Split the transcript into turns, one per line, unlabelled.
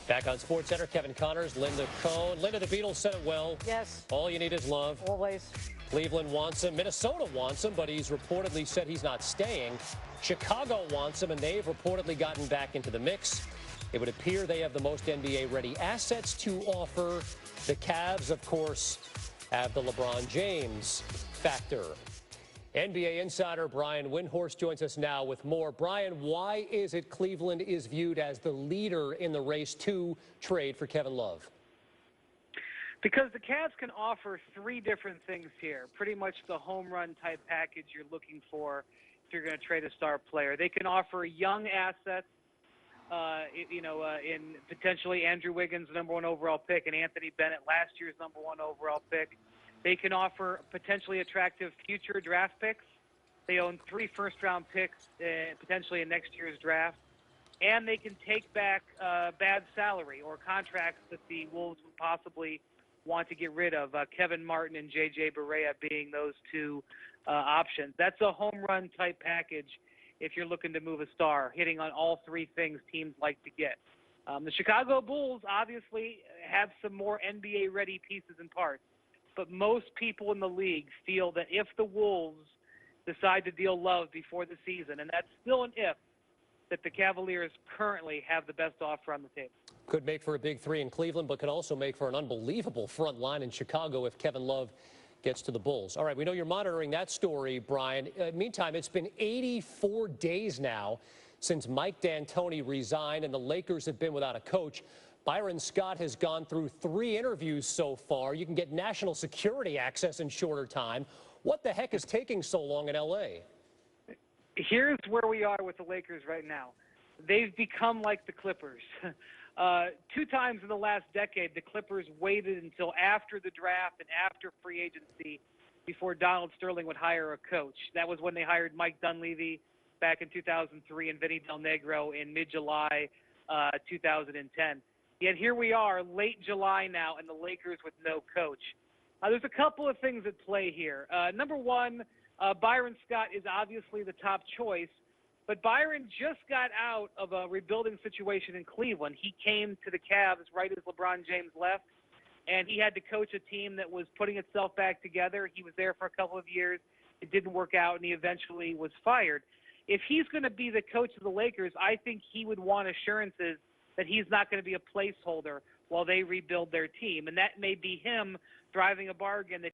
Back on SportsCenter, Kevin Connors, Linda Cohn. Linda, the Beatles said it well.
Yes.
All you need is love.
Always.
Cleveland wants him. Minnesota wants him, but he's reportedly said he's not staying. Chicago wants him, and they've reportedly gotten back into the mix. It would appear they have the most NBA-ready assets to offer. The Cavs, of course, have the LeBron James factor. NBA insider Brian Windhorst joins us now with more. Brian, why is it Cleveland is viewed as the leader in the race to trade for Kevin Love?
Because the Cavs can offer three different things here. Pretty much the home run type package you're looking for if you're going to trade a star player. They can offer young assets, in potentially Andrew Wiggins, #1 overall pick, and Anthony Bennett, last year's #1 overall pick. They can offer potentially attractive future draft picks. They own 3 first-round picks, potentially in next year's draft. And they can take back bad salary or contracts that the Wolves would possibly want to get rid of, Kevin Martin and J.J. Barea being those two options. That's a home run type package if you're looking to move a star, hitting on all three things teams like to get. The Chicago Bulls obviously have some more NBA-ready pieces and parts. But most people in the league feel that if the Wolves decide to deal Love before the season, and that's still an if, that the Cavaliers currently have the best offer on the table.
Could make for a big three in Cleveland, but could also make for an unbelievable front line in Chicago if Kevin Love gets to the Bulls. All right, we know you're monitoring that story, Brian. Meantime, it's been 84 days now since Mike D'Antoni resigned, and the Lakers have been without a coach. Byron Scott has gone through 3 interviews so far. You can get national security access in shorter time. What the heck is taking so long in L.A.?
Here's where we are with the Lakers right now. They've become like the Clippers. 2 times in the last decade, the Clippers waited until after the draft and after free agency before Donald Sterling would hire a coach. That was when they hired Mike Dunleavy back in 2003 and Vinny Del Negro in mid-July 2010. Yet here we are, late July now, and the Lakers with no coach. There's a couple of things at play here. Number one, Byron Scott is obviously the top choice, but Byron just got out of a rebuilding situation in Cleveland. He came to the Cavs right as LeBron James left, and he had to coach a team that was putting itself back together. He was there for a couple of years. It didn't work out, and he eventually was fired. If he's going to be the coach of the Lakers, I think he would want assurances that he's not going to be a placeholder while they rebuild their team. And that may be him driving a bargain that